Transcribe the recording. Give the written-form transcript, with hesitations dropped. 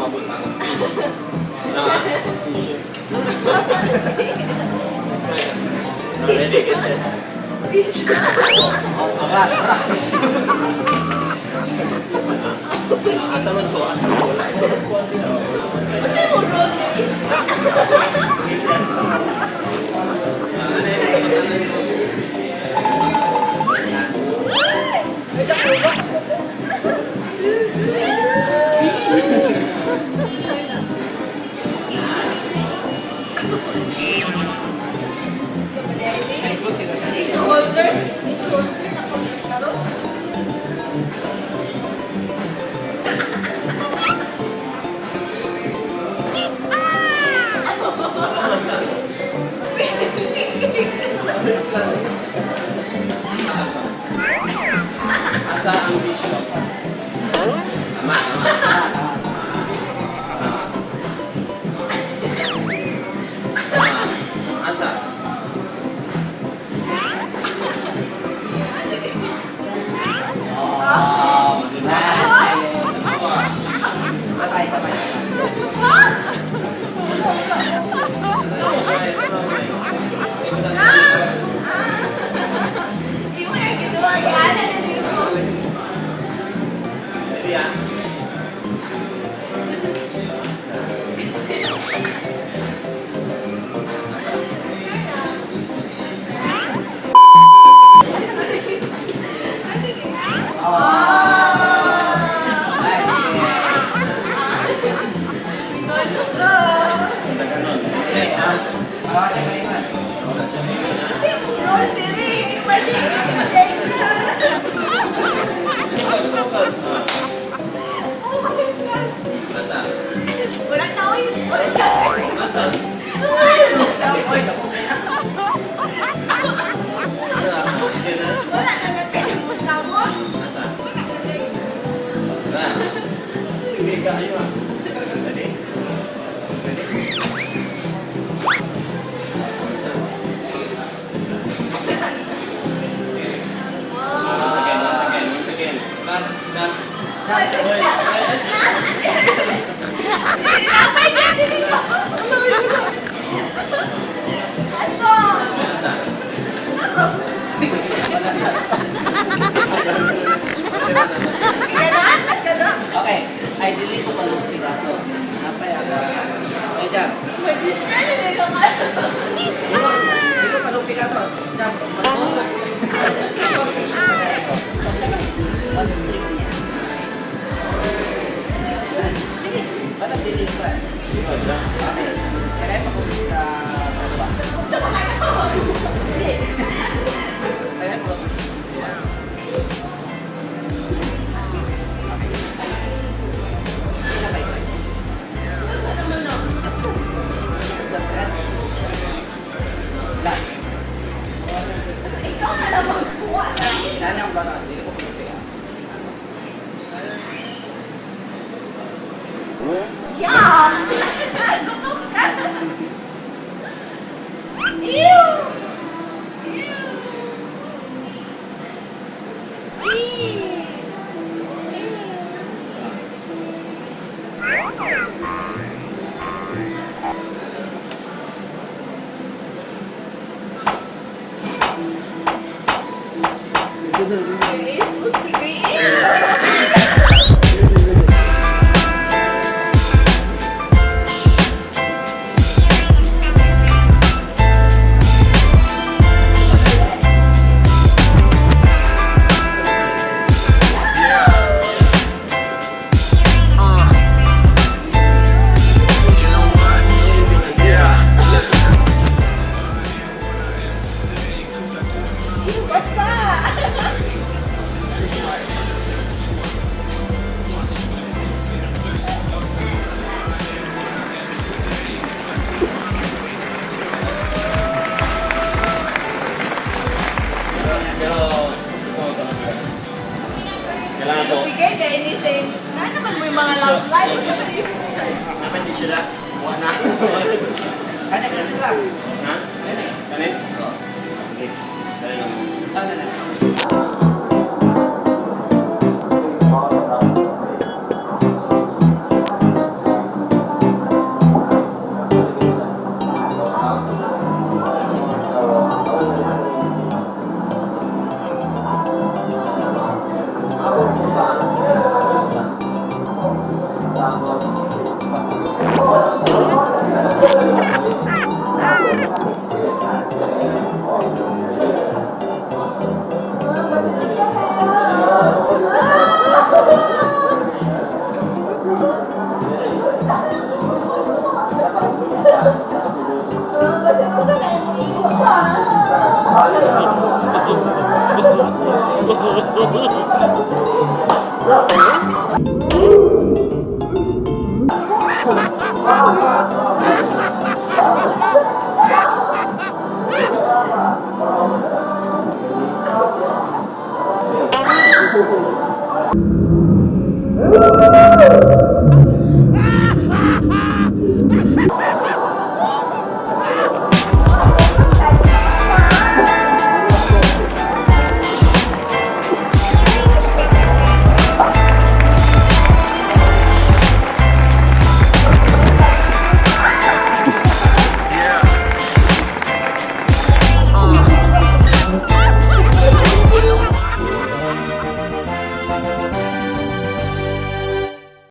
umabot sa akin. Ano nga? T-shirt. Ready, get set. Asa man to? Asa man to? Kasi mo roll din. Issue holder? Issue holder na laro? Asa ang issue? Tama, asa? Hindi mo na ginawa yan. Ready, ah? Asa? Wala na ako yun. Wala na. Asa? Wala na natin. Kamo? Asa? Wala na natin. Wala. Hindi kayo, ah. Ready? Ready? Once again. Last. Wait, Tinapay niya din ito. Aso! Asa? Ganaan ka na? Okay, ay delete ko pala yung pigato. Napayag. Okay, dyan. Magiging na din ako. Dito pa yung pigato. Dyan. Ba't ang delete ko? Okay. Kaya pa ko sa baba. Sa mga ako. Dili. Kaya po. Ano naman no? Last. Ikaw na lang magkuha. Dahil ang baga, dili ko pigato. Yeah! Gutom ka! Ew! Kailangan to. Bigay ka anything. Na naman mo yung mga love life. Dapat di sila. Buwan na. Kaya ganun lang. Ha? Ganun. Ganit? Sige. Dahil lang. Sana lang.